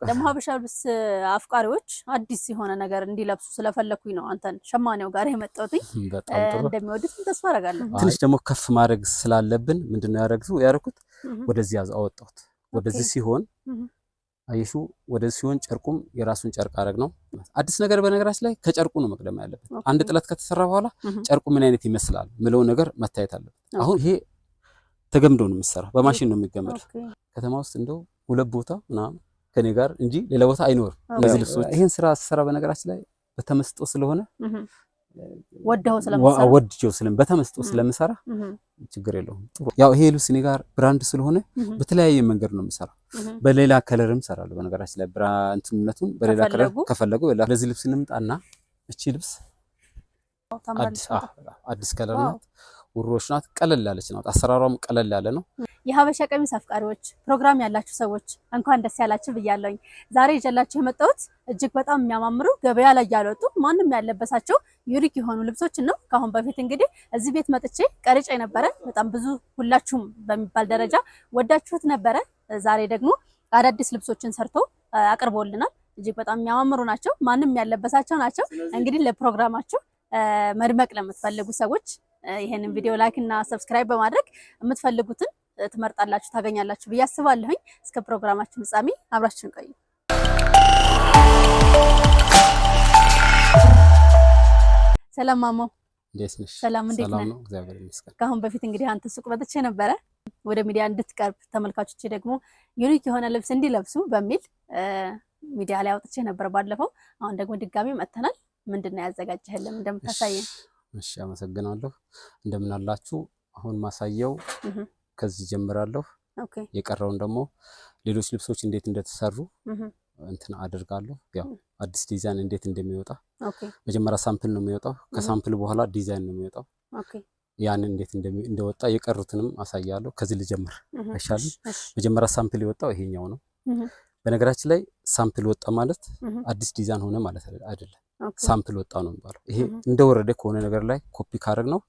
ደግሞ ሀበሻ ልብስ አፍቃሪዎች አዲስ የሆነ ነገር እንዲለብሱ ስለፈለኩኝ ነው አንተን ሸማኔው ጋር የመጣሁት። እንደሚወዱት ተስፋ አደርጋለሁ። ትንሽ ደግሞ ከፍ ማድረግ ስላለብን ምንድነው ያደረኩት ወደዚህ አወጣሁት። ወደዚህ ሲሆን አይሹ ወደዚህ ሲሆን ጨርቁም የራሱን ጨርቅ አረግ ነው። አዲስ ነገር በነገራችን ላይ ከጨርቁ ነው መቅደም ያለበት። አንድ ጥለት ከተሰራ በኋላ ጨርቁ ምን አይነት ይመስላል ምለው ነገር መታየት አለበት። አሁን ይሄ ተገምዶ ነው የሚሰራ፣ በማሽን ነው የሚገመድ። ከተማ ውስጥ እንደው ሁለት ቦታ ምናምን ከኔ ጋር እንጂ ሌላ ቦታ አይኖርም። እነዚህ ልብሶች ይሄን ስራ ስሰራ በነገራችን ላይ በተመስጦ ስለሆነ ወደው በተመስጦ ስለምሰራ ችግር የለውም። ያው ይሄ ልብስ እኔ ጋር ብራንድ ስለሆነ በተለያየ መንገድ ነው የምሰራው። በሌላ ከለርም ሰራለሁ በነገራችን ላይ ብራንድነቱን በሌላ ከለር ከፈለጉ ለዚህ ልብስ እንምጣና እቺ ልብስ አዲስ ከለር ናት፣ ውሮሽ ናት፣ ቀለል ያለች ናት። አሰራሯም ቀለል ያለ ነው። የሀበሻ ቀሚስ አፍቃሪዎች ፕሮግራም ያላችሁ ሰዎች እንኳን ደስ ያላችሁ ብያለሁኝ። ዛሬ ይዤላችሁ የመጣሁት እጅግ በጣም የሚያማምሩ ገበያ ላይ ያልወጡ ማንም ያለበሳቸው ዩኒክ የሆኑ ልብሶችን ነው። ካሁን በፊት እንግዲህ እዚህ ቤት መጥቼ ቀርጬ ነበረ። በጣም ብዙ ሁላችሁም በሚባል ደረጃ ወዳችሁት ነበረ። ዛሬ ደግሞ አዳዲስ ልብሶችን ሰርቶ አቅርቦልናል። እጅግ በጣም የሚያማምሩ ናቸው። ማንም ያለበሳቸው ናቸው። እንግዲህ ለፕሮግራማችሁ መድመቅ ለምትፈልጉ ሰዎች ይሄንን ቪዲዮ ላይክ እና ሰብስክራይብ በማድረግ የምትፈልጉትን ትመርጣላችሁ ታገኛላችሁ ብዬ አስባለሁኝ። እስከ ፕሮግራማችን ፍጻሜ አብራችሁን ቆዩ። ሰላም ማሞ፣ እንዴት ነሽ? ሰላም፣ እንዴት ነህ? ነው እግዚአብሔር ይመስገን። ካሁን በፊት እንግዲህ አንተ ሱቅ መጥቼ ነበረ ወደ ሚዲያ እንድትቀርብ ተመልካቾቼ ደግሞ ዩኒክ የሆነ ልብስ እንዲለብሱ በሚል ሚዲያ ላይ አውጥቼ ነበር ባለፈው። አሁን ደግሞ ድጋሚ መጥተናል። ምንድነው ያዘጋጀህልን እንደምታሳየን? እሺ አመሰግናለሁ። እንደምን አላችሁ? አሁን ማሳየው ከዚህ ጀምራለሁ። ኦኬ። የቀረውን ደግሞ ሌሎች ልብሶች እንዴት እንደተሰሩ እንትን አደርጋለሁ። ያው አዲስ ዲዛይን እንዴት እንደሚወጣ መጀመሪያ ሳምፕል ነው የሚወጣው። ከሳምፕል በኋላ ዲዛይን ነው የሚወጣው። ያንን እንዴት እንደወጣ የቀሩትንም አሳያለሁ። ከዚህ ልጀምር አይሻልም? መጀመሪያ ሳምፕል የወጣው ይሄኛው ነው። በነገራችን ላይ ሳምፕል ወጣ ማለት አዲስ ዲዛይን ሆነ ማለት አይደለም። ሳምፕል ወጣ ነው የሚባለው። ይሄ እንደወረደ ከሆነ ነገር ላይ ኮፒ ካረግ ነው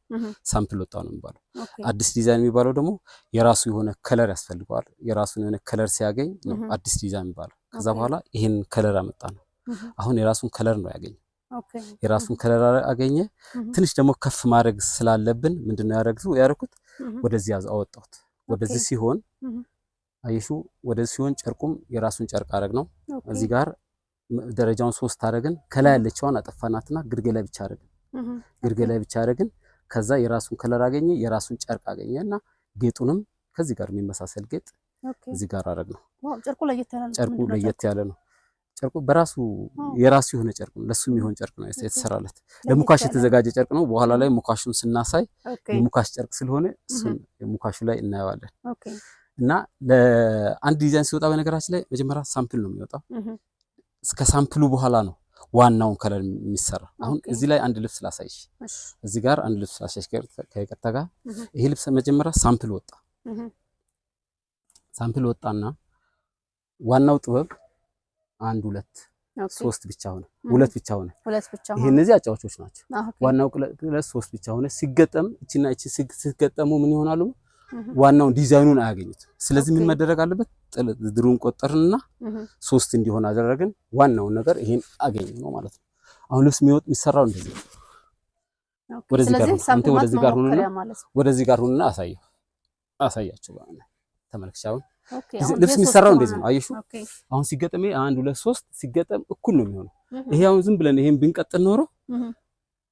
ሳምፕል ወጣ ነው የሚባለው። አዲስ ዲዛይን የሚባለው ደግሞ የራሱ የሆነ ከለር ያስፈልገዋል። የራሱን የሆነ ከለር ሲያገኝ ነው አዲስ ዲዛይን የሚባለው። ከዛ በኋላ ይሄን ከለር አመጣ ነው። አሁን የራሱን ከለር ነው ያገኘ። የራሱን ከለር አገኘ። ትንሽ ደግሞ ከፍ ማድረግ ስላለብን ምንድነው ያደረኩት ወደዚህ አወጣሁት። ወደዚህ ሲሆን አይሹ ወደዚህ ሲሆን ጨርቁም የራሱን ጨርቅ አረግ ነው። እዚህ ጋር ደረጃውን 3 አረግን። ከላይ ያለችዋን አጠፋናትና ግርጌ ላይ ብቻ አረግን። ግርጌ ላይ ብቻ አረግን። ከዛ የራሱን ከለር አገኘ፣ የራሱን ጨርቅ አገኘና ጌጡንም ከዚህ ጋር የሚመሳሰል ጌጥ እዚህ ጋር አረግ ነው። ጨርቁ ለየት ያለ ነው። ጨርቁ በራሱ የራሱ የሆነ ጨርቅ ነው። ለሱ የሚሆን ጨርቅ ነው የተሰራለት። ለሙካሽ የተዘጋጀ ጨርቅ ነው። በኋላ ላይ ሙካሹን ስናሳይ የሙካሽ ጨርቅ ስለሆነ እሱን ሙካሹ ላይ እናየዋለን። እና ለአንድ ዲዛይን ሲወጣ በነገራችን ላይ መጀመሪያ ሳምፕል ነው የሚወጣው። እስከ ሳምፕሉ በኋላ ነው ዋናውን ከለር የሚሰራ። አሁን እዚህ ላይ አንድ ልብስ ላሳይሽ። እዚህ ጋር አንድ ልብስ ላሳይሽ ከይቅርታ ጋር። ይሄ ልብስ መጀመሪያ ሳምፕል ወጣ። ሳምፕል ወጣና ዋናው ጥበብ 1 2 3 ብቻ ሆነ፣ 2 ብቻ ሆነ። ይሄ እነዚህ አጫዋቾች ናቸው። ዋናው ክለስ 3 ብቻ ሆነ። ሲገጠም እቺና እቺ ሲገጠሙ ምን ይሆናሉ? ዋናውን ዲዛይኑን አያገኙት። ስለዚህ ምን መደረግ አለበት? ድሩን ቆጠርንና 3 እንዲሆን አደረግን። ዋናውን ነገር ይሄን አገኘ ነው ማለት ነው። አሁን ልብስ የሚሰራው እንደዚህ ነው። ወደዚህ ጋር አንተ ወደዚህ ጋር ሁንና አሳያቸው ባለ ተመልክቻው። ልብስ የሚሰራው እንደዚህ ነው። አየሹ አሁን ሲገጠም 1 2 3 ሲገጠም እኩል ነው የሚሆነው። ይሄ አሁን ዝም ብለን ይሄን ብንቀጥል ኖሮ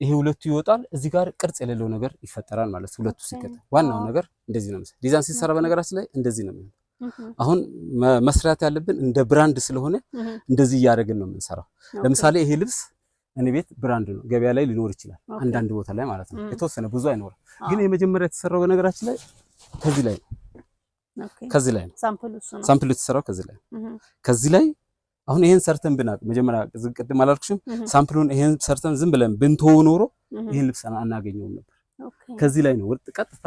ይሄ ሁለቱ ይወጣል፣ እዚህ ጋር ቅርጽ የሌለው ነገር ይፈጠራል ማለት ነው። ሁለቱ ሲገጠም ዋናው ነገር እንደዚህ ነው። ዲዛይን ሲሰራ በነገራችን ላይ እንደዚህ ነው የሚሆነው። አሁን መስራት ያለብን እንደ ብራንድ ስለሆነ እንደዚህ እያደረግን ነው የምንሰራው። ለምሳሌ ይሄ ልብስ እኔ ቤት ብራንድ ነው፣ ገበያ ላይ ሊኖር ይችላል አንዳንድ ቦታ ላይ ማለት ነው። የተወሰነ ብዙ አይኖርም። ግን የመጀመሪያ የተሰራው በነገራችን ላይ ከዚህ ላይ ነው። ከዚህ ላይ ነው ሳምፕሉ የተሰራው ከዚህ ላይ ከዚህ ላይ አሁን ይሄን ሰርተን ብናቅ መጀመሪያ ቅድም አላልኩሽም? ሳምፕሉን ይሄን ሰርተን ዝም ብለን ብንተው ኖሮ ይሄን ልብስ አናገኘውም ነበር። ከዚህ ላይ ነው ወጥ ቀጥታ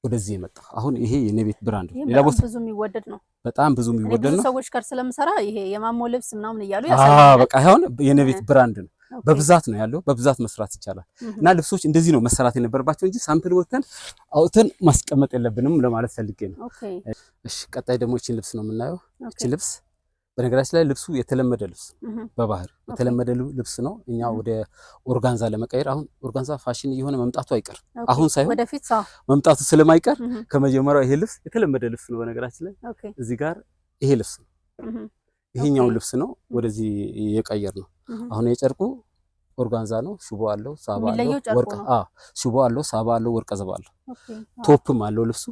ወደዚህ የመጣ። አሁን ይሄ የኔ ቤት ብራንድ ነው። ሌላ ቦታ ብዙ የሚወደድ ነው። በጣም ብዙ የሚወደድ ነው። ብዙ ሰዎች ጋር ስለምሰራ ይሄ የማሞ ልብስ ምናምን እያሉ ያሳያል። በቃ አሁን የኔ ቤት ብራንድ ነው። በብዛት ነው ያለው። በብዛት መስራት ይቻላል። እና ልብሶች እንደዚህ ነው መሰራት የነበረባቸው እንጂ ሳምፕል ወተን አውተን ማስቀመጥ የለብንም ለማለት ፈልጌ ነው። እሺ ቀጣይ ደግሞ እቺን ልብስ ነው የምናየው። እቺ ልብስ በነገራችን ላይ ልብሱ የተለመደ ልብስ በባህር የተለመደ ልብስ ነው። እኛ ወደ ኦርጋንዛ ለመቀየር አሁን ኦርጋንዛ ፋሽን እየሆነ መምጣቱ አይቀር አሁን ሳይሆን ወደፊት መምጣቱ ስለማይቀር ከመጀመሪያው ይሄ ልብስ የተለመደ ልብስ ነው። በነገራችን ላይ እዚህ ጋር ይሄ ልብስ ነው፣ ይሄኛው ልብስ ነው ወደዚህ የቀየር ነው። አሁን የጨርቁ ኦርጋንዛ ነው፣ ሽቦ አለው፣ ሳባ አለው፣ ወርቅ ሽቦ አለው፣ ሳባ አለው፣ ወርቀ ዘባ አለው፣ ቶፕም አለው። ልብሱ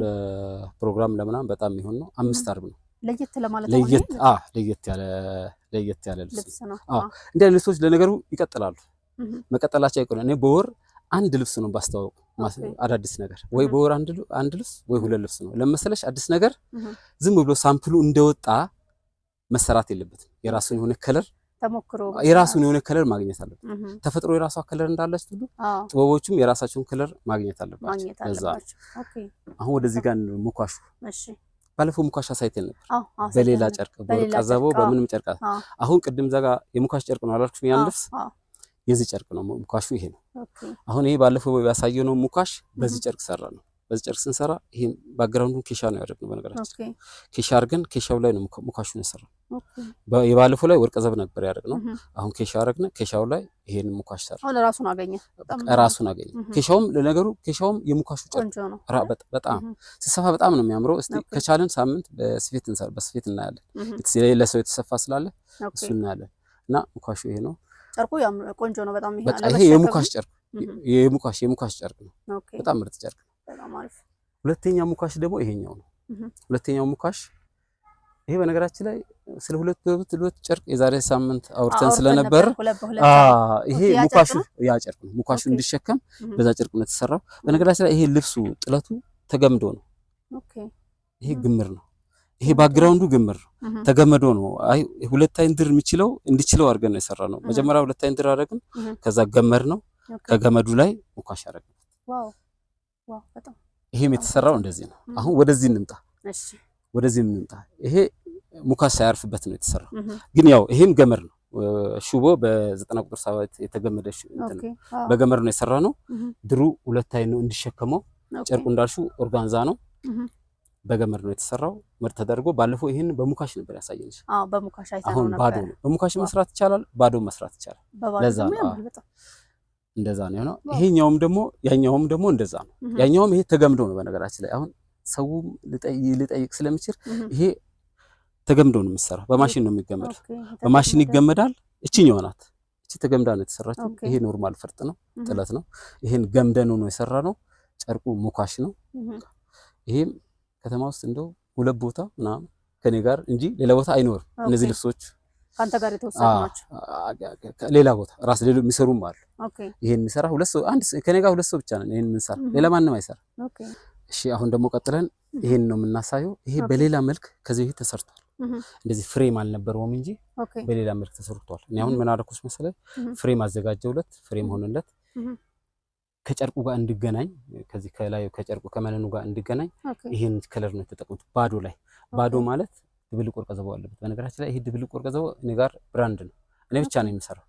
ለፕሮግራም ለምናምን በጣም የሚሆን ነው። 5 አርብ ነው። ለየት ለማለት ነው። ለየት ያለ ልብስ ነው። እንደ ልብሶች ለነገሩ ይቀጥላሉ፣ መቀጠላቸው አይቆም። እኔ በወር አንድ ልብስ ነው ባስተዋወቁ አዳዲስ ነገር ወይ በወር አንድ ልብስ ወይ 2 ልብስ ነው ለመሰለሽ። አዲስ ነገር ዝም ብሎ ሳምፕሉ እንደወጣ መሰራት የለበትም። የራሱን የሆነ ከለር ተሞክሮ የራሱን የሆነ ከለር ማግኘት አለበት። ተፈጥሮ የራሷ ከለር እንዳለች ሁሉ ጥበቦቹም የራሳቸውን ከለር ማግኘት አለባቸው። አሁን ወደዚህ ጋር ሙካሹ ባለፈው ሙካሽ አሳይተን ነበር በሌላ ጨርቅ በወርቀ ዘቦ በምንም ጨርቅ። አሁን ቅድም ዘጋ የሙካሽ ጨርቅ ነው አላልኩሽ? ያን ልብስ የዚህ ጨርቅ ነው ሙካሹ ይሄ ነው። አሁን ይሄ ባለፈው ያሳየነው ሙካሽ በዚህ ጨርቅ ሰራ ነው። በዚህ ጨርቅ ስንሰራ ይሄ ባክግራውንዱን ኬሻ ነው ያደረግነው። በነገራችን ኬሻ አድርገን ኬሻው ላይ ነው ሙካሹን የሰራው። የባለፈው ላይ ወርቀ ዘብ ነበር ያደረግነው። አሁን ኬሻ አደረግን። ኬሻው ላይ ይሄን ሙካሽ ሰራ። አሁን ራሱን አገኘ። ኬሻውም ለነገሩ ኬሻውም የሙካሹ ጨርቅ በጣም ሲሰፋ በጣም ነው የሚያምረው። እስቲ ከቻለን ሳምንት በስፌት እናያለን። ለሰው የተሰፋ ስላለ እሱ እናያለን። እና ሙካሹ ይሄ ነው። ጨርቁ ቆንጆ ነው በጣም። ይሄ የሙካሽ ጨርቅ የሙካሽ ጨርቅ ነው። በጣም ምርጥ ጨርቅ ነው። ሁለተኛ ሙካሽ ደግሞ ይሄኛው ነው። ሁለተኛው ሙካሽ ይሄ በነገራችን ላይ ስለ ሁለት ጨርቅ የዛሬ ሳምንት አውርተን ስለነበር ይሄ ሙካሹ ያ ጨርቅ ነው። ሙካሹ እንዲሸከም በዛ ጨርቅ ነው የተሰራው። በነገራችን ላይ ይሄ ልብሱ ጥለቱ ተገምዶ ነው። ይሄ ግምር ነው። ይሄ ባክግራውንዱ ግምር ነው፣ ተገመዶ ነው። አይ 2 አይን ድር የሚችለው እንዲችለው አድርገን ነው የሰራነው። መጀመሪያ 2 አይን ድር አደረግን፣ ከዛ ገመር ነው። ከገመዱ ላይ ሙካሽ አደረግን። ዋው በጣም ይሄም የተሰራው እንደዚህ ነው። አሁን ወደዚህ እንምጣ። ወደዚህ እንምጣ። ይሄ ሙካሽ ሳያርፍበት ነው የተሰራው። ግን ያው ይሄም ገመር ነው። ሹቦ በ90 ቁጥር 7 የተገመደ በገመር ነው የሰራነው። ድሩ 2 አይን ነው እንዲሸከመው። ጨርቁ እንዳልሽው ኦርጋንዛ ነው። በገመድ ነው የተሰራው። ምርጥ ተደርጎ ባለፈው ይሄን በሙካሽ ነበር ያሳየንሽ። በሙካሽ አይተነው ነበር። አሁን ባዶ ነው። በሙካሽ መስራት ይቻላል፣ ባዶ መስራት ይቻላል። ለዛ እንደዛ ነው የሆነው። ይሄኛውም ደግሞ ያኛውም ደግሞ እንደዛ ነው። ያኛውም ይሄ ተገምዶ ነው። በነገራችን ላይ አሁን ሰው ሊጠይቅ ስለሚችል ይሄ ተገምዶ ነው የሚሰራው። በማሽን ነው የሚገመደው። በማሽን ይገመዳል። እቺኛው ናት። እቺ ተገምዳ ነው የተሰራችው። ይሄ ኖርማል ፈርጥ ነው፣ ጥለት ነው። ይሄን ገምደን ነው የሰራነው። ጨርቁ ሙካሽ ነው። ይሄም ከተማ ውስጥ እንደው 2 ቦታ ምናምን ከኔ ጋር እንጂ ሌላ ቦታ አይኖርም። እነዚህ ልብሶች ካንተ ጋር የተወሰኑ ናቸው። ሌላ ቦታ ራስ ሌሎ የሚሰሩም አሉ። ይሄን የሚሰራ 2 ሰው አንድ ከኔ ጋር 2 ሰው ብቻ ነን ይሄን የምንሰራ፣ ሌላ ማንም አይሰራ። እሺ አሁን ደግሞ ቀጥለን ይሄን ነው የምናሳየው። ይሄ በሌላ መልክ ከዚህ በፊት ተሰርቷል። እንደዚህ ፍሬም አልነበረውም እንጂ በሌላ መልክ ተሰርቷል። እኔ አሁን ምን አደረኩት መሰለህ? ፍሬም አዘጋጀውለት፣ ፍሬም ሆነለት ከጨርቁ ጋር እንዲገናኝ፣ ከዚህ ከላይ ከጨርቁ ከመነኑ ጋር እንዲገናኝ ይሄን ከለር ነው የተጠቀሙት። ባዶ ላይ ባዶ ማለት ድብልቅ ወርቀ ዘቦ አለበት። በነገራችን ላይ ይሄ ድብልቅ ወርቀ ዘቦ እኔ ጋር ብራንድ ነው፣ እኔ ብቻ ነው የምሰራው።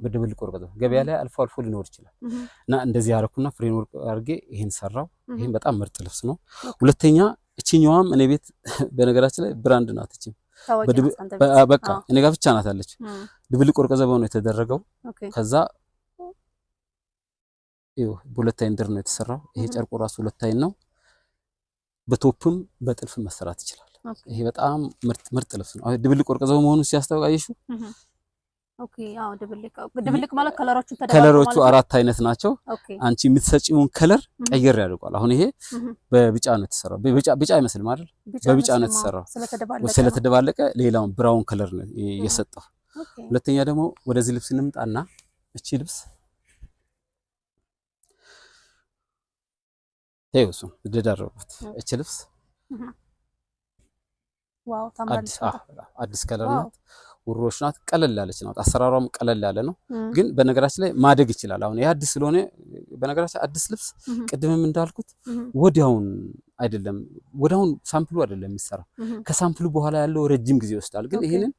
በድብልቅ ወርቀ ዘቦ ገበያ ላይ አልፎ አልፎ ሊኖር ይችላል። እና እንደዚህ ያረኩና ፍሬም ወርቅ አድርጌ ይሄን ሰራው። ይሄን በጣም ምርጥ ልብስ ነው። ሁለተኛ እቺኛዋም እኔ ቤት በነገራችን ላይ ብራንድ ናት። እቺ በቃ እኔ ጋር ብቻ ናት አለች። ድብልቅ ወርቀ ዘቦ ነው የተደረገው። ከዛ ይኸው በ2 አይን ድር ነው የተሰራው። ይሄ ጨርቁ ራሱ 2 አይን ነው። በቶፕም በጥልፍም መሰራት ይችላል። ይሄ በጣም ምርጥ ልብስ ነው። ድብልቅ ወርቀ ዘቦ መሆኑን ሲያስተዋይሹ ድብልቅ ማለት ከለሮቹ 4 አይነት ናቸው። አንቺ የምትሰጪውን ከለር ቀየር ያደርጋል። አሁን ይሄ በቢጫ ነው የተሰራው። ቢጫ አይመስልም አይደል? በቢጫ ነው የተሰራው። ስለተደባለቀ ሌላውን ብራውን ከለር ነው የሰጠው። ሁለተኛ ደግሞ ወደዚህ ልብስ እንምጣና እቺ ልብስ ተይውሱ ደዳረቡት። እቺ ልብስ ዋው ታምራለች። አዲስ ከለር ናት። ውሮሽ ናት። ቀለል ያለች ናት። አሰራሯም ቀለል ያለ ነው። ግን በነገራችን ላይ ማደግ ይችላል። አሁን ይሄ አዲስ ስለሆነ በነገራችን አዲስ ልብስ ቅድምም እንዳልኩት ወዲያውን አይደለም፣ ወዲያውን ሳምፕሉ አይደለም የሚሰራው። ከሳምፕሉ በኋላ ያለው ረጅም ጊዜ ይወስዳል። ግን ይሄንን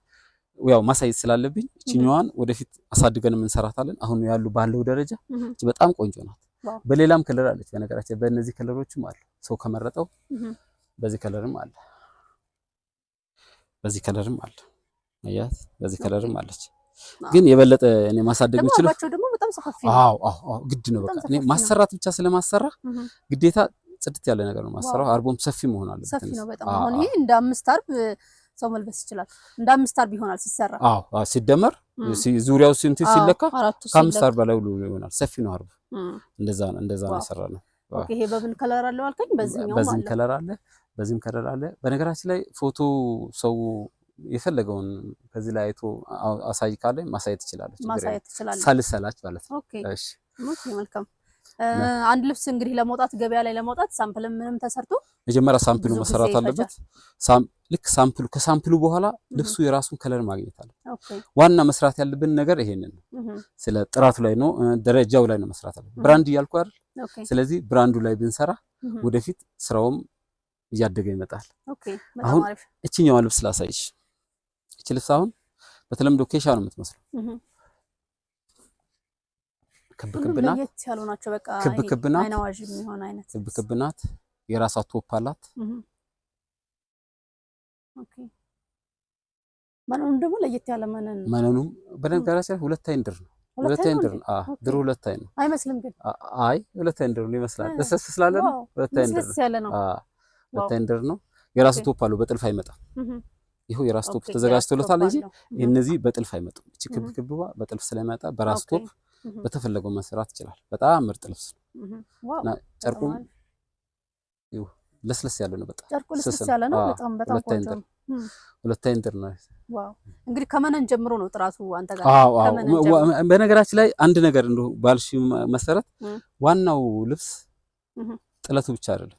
ያው ማሳየት ስላለብኝ እቺኛዋን ወደፊት አሳድገን እንሰራታለን። አሁን ያሉ ባለው ደረጃ በጣም ቆንጆ ናት። በሌላም ከለር አለች። በነገራችን በእነዚህ ከለሮችም አለ። ሰው ከመረጠው በዚህ ከለርም አለ፣ በዚህ ከለርም አለ። አያት በዚህ ከለርም አለች ግን የበለጠ እኔ ማሳደግ የምችለው አርባቸው ደግሞ በጣም ሰፋፊ ነው አዎ ግድ ነው በቃ እኔ ማሰራት ብቻ ስለማሰራ ግዴታ ጽድት ያለ ነገር ነው ማሰራው አርቦም ሰፊ መሆን አለበት ሰፊ ነው በጣም አሁን ይሄ እንደ 5 አርብ ሰው መልበስ ይችላል እንደ 5 አርብ ይሆናል ሲሰራ ሲደመር ዙሪያው ስንት ሲለካ ከ5 አርብ በላይ ይሆናል ሰፊ ነው አርቡ እንደዛ ነው የሰራነው ኦኬ ይሄ በምን ከለር አለው አልከኝ በዚህኛው ማለት በዚህም ከለር አለ በነገራችን ላይ ፎቶ ሰው የፈለገውን ከዚህ ላይ አይቶ አሳይ ካለ ማሳየት ይችላል ሳልሰላች ማለት ነው እሺ መልካም አንድ ልብስ እንግዲህ ለመውጣት ገበያ ላይ ለመውጣት ሳምፕል ምንም ተሰርቶ መጀመሪያ ሳምፕሉ መሰራት አለበት ልክ ሳምፕሉ ከሳምፕሉ በኋላ ልብሱ የራሱን ከለር ማግኘት አለ ዋና መስራት ያለብን ነገር ይሄንን ነው ስለ ጥራቱ ላይ ነው ደረጃው ላይ ነው መስራት አለ ብራንድ እያልኩ አይደል ስለዚህ ብራንዱ ላይ ብንሰራ ወደፊት ስራውም እያደገ ይመጣል አሁን እቺኛው ልብስ ላሳይሽ እቺ ልብስ አሁን በተለምዶ ኬሻ ነው የምትመስለው ክብክብናት ያሉ ናቸው በቃ ክብክብናት አይናዋጅ የሚሆን አይነት ክብክብናት የራሷ ቶፕ አላት ኦኬ ማንንም ደግሞ ለየት ያለ ማንንም በነገራችን ሁለት አይን ድር ነው ሁለት አይን ድር ድሩ ሁለት አይን ነው አይመስልም ግን አይ ሁለት አይን ድር ነው ይመስላል ደስ ስላለ ነው ሁለት አይን ድር ሁለት አይን ድር ነው የራሱ ቶፕ አለው በጥልፍ አይመጣም ይሄው የራሱ ቶፕ ተዘጋጅቶለታል እንጂ እነዚህ በጥልፍ አይመጡም እቺ ክብክብዋ በጥልፍ ስለማይመጣ በራሱ ቶፕ በተፈለገው መስራት ይችላል በጣም ምርጥ ልብስ እና ጨርቁም ይው ለስለስ ያለ ነው በጣም ጨርቁ ለስለስ ያለ ነው በጣም ቆንጆ ነው ሁለት አይን ድር ነው ዋው እንግዲህ ከመነን ጀምሮ ነው ጥራቱ አንተ ጋር በነገራችን ላይ አንድ ነገር እንደው ባልሽ መሰረት ዋናው ልብስ ጥለቱ ብቻ አይደለም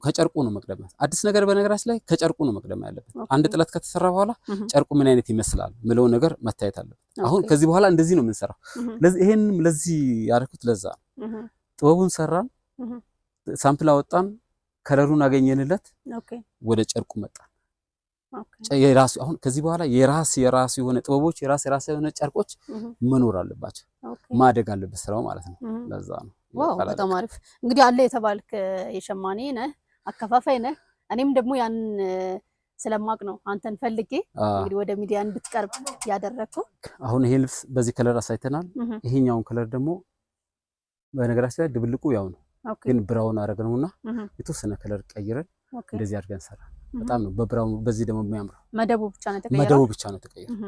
ከጨርቁ ነው መቅደም አዲስ ነገር በነገራችን ላይ ከጨርቁ ነው መቅደም ያለበት አንድ ጥለት ከተሰራ በኋላ ጨርቁ ምን አይነት ይመስላል ምለው ነገር መታየት አለበት አሁን ከዚህ በኋላ እንደዚህ ነው የምንሰራው ይሄንንም ለዚህ ያደረኩት ለዛ ጥበቡን ሰራን ሳምፕል አወጣን ከለሩን አገኘንለት ወደ ጨርቁ መጣን የራሱ አሁን ከዚህ በኋላ የራሱ የሆነ ጥበቦች የራሱ የሆነ ጨርቆች መኖር አለባቸው ማደግ አለበት ስራው ማለት ነው ለዛ ነው ዋው በጣም አሪፍ እንግዲህ አለ የተባልክ የሸማኔ ነህ አከፋፋይ ነህ እኔም ደግሞ ያን ስለማቅ ነው አንተን ፈልጌ እንግዲህ ወደ ሚዲያ እንድትቀርብ ያደረኩ አሁን ይሄ ልብስ በዚህ ከለር አሳይተናል ይሄኛውን ከለር ደግሞ በነገራችን ላይ ድብልቁ ያው ነው ግን ብራውን አረግነውና የተወሰነ ከለር ቀይረን እንደዚህ አድርገን ሰራ በጣም ነው በብራውን በዚህ ደግሞ የሚያምረው መደቡ ብቻ ነው ተቀየረው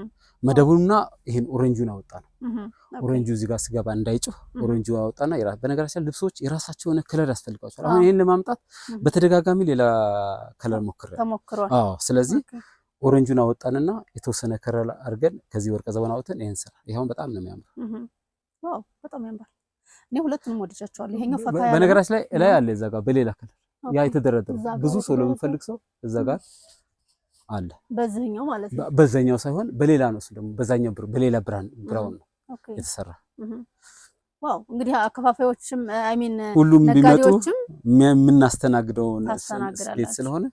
መደቡና ይሄን ኦሬንጁን አወጣን ኦሬንጁ እዚህ ጋር ስገባ እንዳይጮህ ኦሬንጁ አወጣና በነገራችን ልብሶች የራሳቸው ሆነ ከለር ያስፈልጋቸዋል አሁን ይሄን ለማምጣት በተደጋጋሚ ሌላ ከለር ተሞክሯል ስለዚህ ኦሬንጁን አወጣንና የተወሰነ ከለር አድርገን ከዚህ ወርቀ ዘበን አውጥተን ይሄን ሰራ ይሄውን በጣም ነው የሚያምረው ዋው በጣም ያምራል እኔ ሁለቱንም ወድጃቸዋለሁ ይሄኛው ፈካ ያለ በነገራችን ላይ አለ እዛ ጋር በሌላ ከለር ያ የተደረደረ ብዙ ሰው ለምፈልግ ሰው እዛ ጋር አለ በዚህኛው ማለት ነው በዛኛው ሳይሆን በሌላ ነው ደግሞ በዛኛው በሌላ ብራውን ነው የተሰራ ዋው እንግዲህ አከፋፋዮችም ሁሉም ቢመጡ የምናስተናግደው ቤት ስለሆነ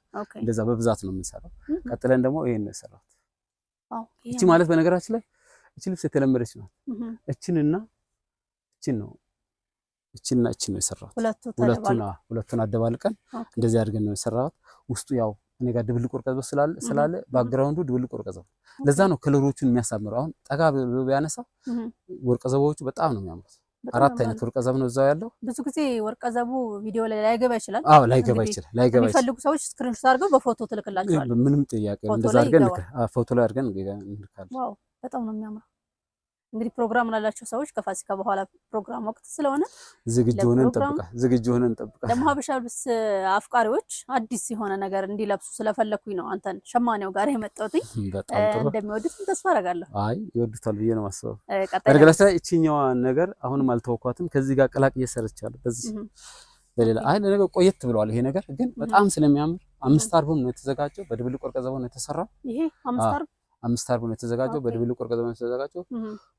እንደዛ በብዛት ነው የምንሰራው ቀጥለን ደግሞ ይሄን ነው የሰራው እቺ ማለት በነገራችን ላይ እቺ ልብስ የተለመደች ናት እቺንና እቺን ነው እቺን ነው የሰራው ሁለቱን አደባልቀን እንደዚህ አድርገን ነው የሰራው ውስጡ ያው እኔ ጋር ድብልቅ ወርቀዘብ ስላለ ባክግራውንዱ ድብልቅ ወርቀዘብ ለዛ ነው ከለሮቹን የሚያሳምረው አሁን ጠጋ ብሎ ቢያነሳ ወርቀዘቦቹ በጣም ነው የሚያምሩት አራት አይነት ወርቀዘብ ነው እዛው ያለው ብዙ ጊዜ ወርቀዘቡ ቪዲዮ ላይ ላይገባ ይችላል ላይገባ ይችላል የሚፈልጉ ሰዎች ስክሪንሾት አድርገው በፎቶ ትልክላቸዋል ምንም ጥያቄ እንደዛ አድርገን ፎቶ ላይ አድርገን እንልካለን ዋው በጣም ነው የሚያምረው እንግዲህ ፕሮግራም ላላቸው ሰዎች ከፋሲካ በኋላ ፕሮግራም ወቅት ስለሆነ ዝግጁ ሆነን እንጠብቃ ደግሞ ሀበሻ ልብስ አፍቃሪዎች አዲስ የሆነ ነገር እንዲለብሱ ስለፈለኩኝ ነው አንተን ሸማኔው ጋር የመጣሁት እንደሚወዱት ተስፋ አደርጋለሁ አይ ይወዱታል ብዬ ነው ማስበው በነገራችን ላይ እቺኛዋ ነገር አሁንም አልተወኳትም ከዚህ ጋር ቀላቅ እየሰረቻለሁ በዚህ በሌላ አይ ነገር ቆየት ብለዋል ይሄ ነገር ግን በጣም ስለሚያምር 5 አርብም ነው የተዘጋጀው በድብልቅ ወርቀዘብ ነው የተሰራው ይሄ 5 አርብ ነው የተዘጋጀው በድብልቅ ወርቀዘብ ነው የተዘጋጀው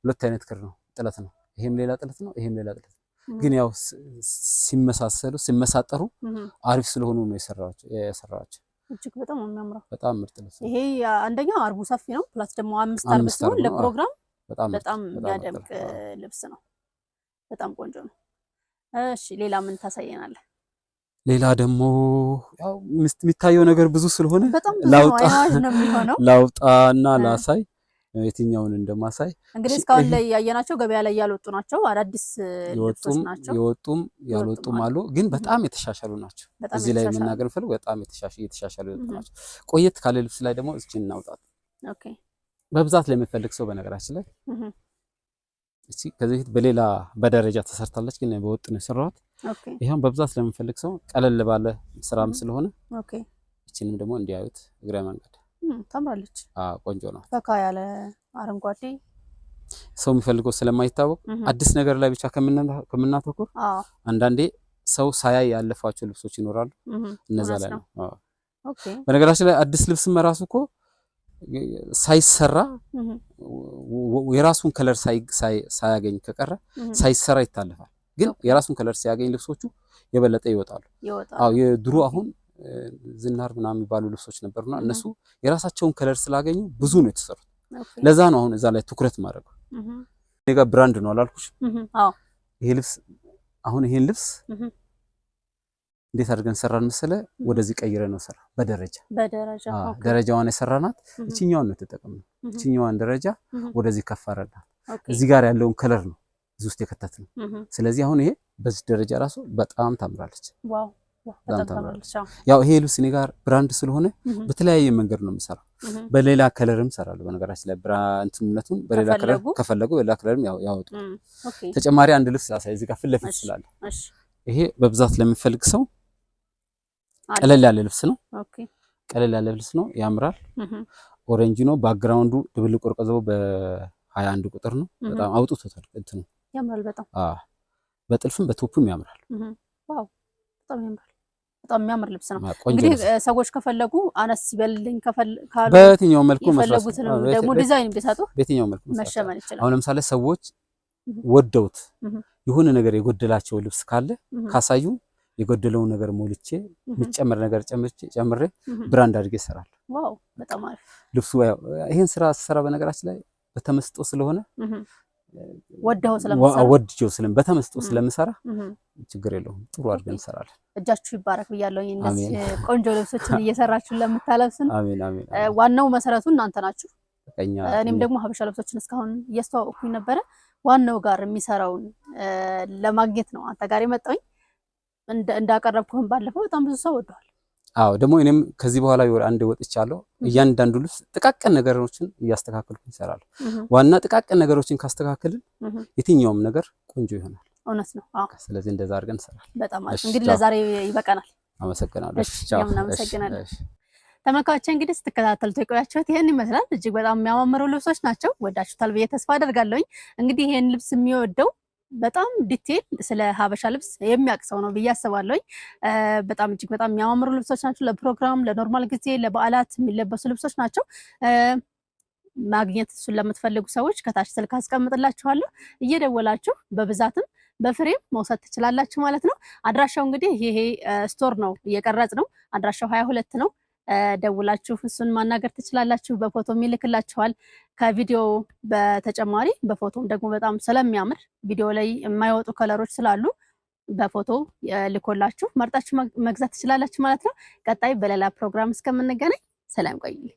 ሁለት አይነት ክር ነው ጥለት ነው ይሄም ሌላ ጥለት ነው ይሄም ሌላ ጥለት ግን ያው ሲመሳጠሩ አሪፍ ስለሆኑ ነው የሰራዋቸው እጅግ በጣም ነው የሚያምረው በጣም ምርጥ ነው ይሄ አንደኛው አርቡ ሰፊ ነው ፕላስ ደግሞ 5 አርብ ሲሆን ለፕሮግራም በጣም የሚያደምቅ ልብስ ነው በጣም ቆንጆ ነው እሺ ሌላ ምን ታሳየናለህ ሌላ ደግሞ ያው የሚታየው ነገር ብዙ ስለሆነ በጣም ብዙ ነው የሚሆነው። ላውጣና ላሳይ የትኛውን እንደማሳይ እንግዲህ እስካሁን ላይ ያየናቸው ገበያ ላይ ያልወጡ ናቸው። አዳዲስ ልብሶች ናቸው። የወጡም ያልወጡም አሉ፣ ግን በጣም የተሻሻሉ ናቸው። እዚህ ላይ መናገር ፈልኩ በጣም የተሻሻሉ ናቸው። ቆየት ካለ ልብስ ላይ ደግሞ እቺን እናውጣት። ኦኬ በብዛት ለሚፈልግ ሰው በነገራችን ላይ እቺ ከዚህ በፊት በሌላ በደረጃ ተሰርታለች፣ ግን በወጥ ነው የሰራሁት። ኦኬ ይሄን በብዛት ለሚፈልግ ሰው ቀለል ባለ ስራም ስለሆነ ኦኬ እቺንም ደግሞ እንዲያዩት እግረ መንገድ ታምራለች። ቆንጆ ነው። ፈካ ያለ አረንጓዴ ሰው የሚፈልገው ስለማይታወቅ አዲስ ነገር ላይ ብቻ ከምናተኩር አንዳንዴ ሰው ሳያይ ያለፋቸው ልብሶች ይኖራሉ። እነዛ ላይ ነው። ኦኬ በነገራችን ላይ አዲስ ልብስም ራሱ እኮ ሳይሰራ የራሱን ከለር ሳያገኝ ከቀረ ሳይሰራ ይታለፋል። ግን የራሱን ከለር ሲያገኝ ልብሶቹ የበለጠ ይወጣሉ። አዎ የድሮ አሁን ዝናር ምናምን የሚባሉ ልብሶች ነበርና እነሱ የራሳቸውን ከለር ስላገኙ ብዙ ነው የተሰሩት። ለዛ ነው አሁን እዛ ላይ ትኩረት ማድረግ። እኔ ጋር ብራንድ ነው አላልኩሽ? አዎ ይሄ ልብስ አሁን ይሄን ልብስ እንዴት አድርገን ሰራን መሰለ? ወደዚህ ቀይረ ነው ሰራ በደረጃ ደረጃዋን የሰራናት እቺኛውን ነው ተጠቅመን እቺኛዋን ደረጃ ወደዚህ ከፍ አረጋት። እዚህ ጋር ያለውን ከለር ነው እዚህ ውስጥ የከተትነው። ስለዚህ አሁን ይሄ በዚህ ደረጃ ራሱ በጣም ታምራለች። ዋው ያው ይሄ ልብስ እኔ ጋር ብራንድ ስለሆነ በተለያየ መንገድ ነው የምሰራው። በሌላ ከለርም ሰራለሁ። በነገራችን ላይ ብራንድነቱን በሌላ ከለር ከፈለጉ በሌላ ከለርም ያወጡ። ተጨማሪ አንድ ልብስ ያሳይ እዚህ ጋር ፊት ለፊት ስላለ ይሄ በብዛት ለሚፈልግ ሰው ቀለል ያለ ልብስ ነው። ቀለል ያለ ልብስ ነው፣ ያምራል። ኦሬንጅ ነው ባክግራውንዱ፣ ድብልቅ ወርቀዘው በ21 ቁጥር ነው። በጣም አውጥቶታል እንትኑ ያምራል በጣም በጥልፍም በቶፕም ያምራል። ዋው በጣም ያምራል። በጣም የሚያምር ልብስ ነው። እንግዲህ ሰዎች ከፈለጉ አነስ ይበልልኝ ካሉ በየትኛው መልኩ መስራት ደግሞ ዲዛይን ቢሰጡ በየትኛው መልኩ መሸመን ይችላል። አሁን ለምሳሌ ሰዎች ወደውት የሆነ ነገር የጎደላቸው ልብስ ካለ ካሳዩ የጎደለውን ነገር ሞልቼ የሚጨመር ነገር ጨምሬ ብራንድ አድርጌ እሰራለሁ። ዋው በጣም አሪፍ ልብሱ። ይሄን ስራ ስሰራ በነገራችን ላይ በተመስጦ ስለሆነ ወደው በተመስጦ ስለምሰራ ችግር የለውም። ጥሩ አድርገን እንሰራለን። እጃችሁ ይባረክ ብያለሁኝ። እንደዚህ ቆንጆ ልብሶችን እየሰራችሁ ለምታለብሱን አሜን አሜን። ዋናው መሰረቱ እናንተ ናችሁ። እኔም ደግሞ ሀበሻ ልብሶችን እስካሁን እያስተዋወቅኩኝ ነበረ። ዋናው ጋር የሚሰራውን ለማግኘት ነው አንተ ጋር የመጣሁኝ። እንዳቀረብኩህም ባለፈው በጣም ብዙ ሰው ወደዋል። አዎ ደግሞ እኔም ከዚህ በኋላ አንድ ወጥቻለሁ። እያንዳንዱ ልብስ ጥቃቅን ነገሮችን እያስተካከልኩ እሰራለሁ። ዋና ጥቃቅን ነገሮችን ካስተካከልን የትኛውም ነገር ቆንጆ ይሆናል። እውነት ነው። አዎ ስለዚህ እንደዛ አድርገን እንሰራለን። በጣም አሪፍ። እንግዲህ ለዛሬ ይበቃናል። አመሰግናለሁ። አመሰግናለሁ። ተመልካቾች እንግዲህ ስትከታተሉት የቆያችሁት ይሄን ይመስላል። እጅግ በጣም የሚያማምሩ ልብሶች ናቸው። ወዳችሁታል ብዬ ተስፋ አደርጋለሁኝ። እንግዲህ ይሄን ልብስ የሚወደው በጣም ዲቴል ስለ ሀበሻ ልብስ የሚያውቅ ሰው ነው ብዬ አስባለሁኝ። በጣም እጅግ በጣም የሚያማምሩ ልብሶች ናቸው። ለፕሮግራም፣ ለኖርማል ጊዜ፣ ለበዓላት የሚለበሱ ልብሶች ናቸው። ማግኘት እሱን ለምትፈልጉ ሰዎች ከታች ስልክ አስቀምጥላችኋለሁ። እየደወላችሁ በብዛትም በፍሬም መውሰድ ትችላላችሁ ማለት ነው። አድራሻው እንግዲህ ይሄ ስቶር ነው እየቀረጽ ነው። አድራሻው 22 ነው። ደውላችሁ እሱን ማናገር ትችላላችሁ። በፎቶም ይልክላችኋል። ከቪዲዮ በተጨማሪ በፎቶም ደግሞ በጣም ስለሚያምር ቪዲዮ ላይ የማይወጡ ከለሮች ስላሉ በፎቶ ልኮላችሁ መርጣችሁ መግዛት ትችላላችሁ ማለት ነው። ቀጣይ በሌላ ፕሮግራም እስከምንገናኝ ሰላም ቆዩልኝ።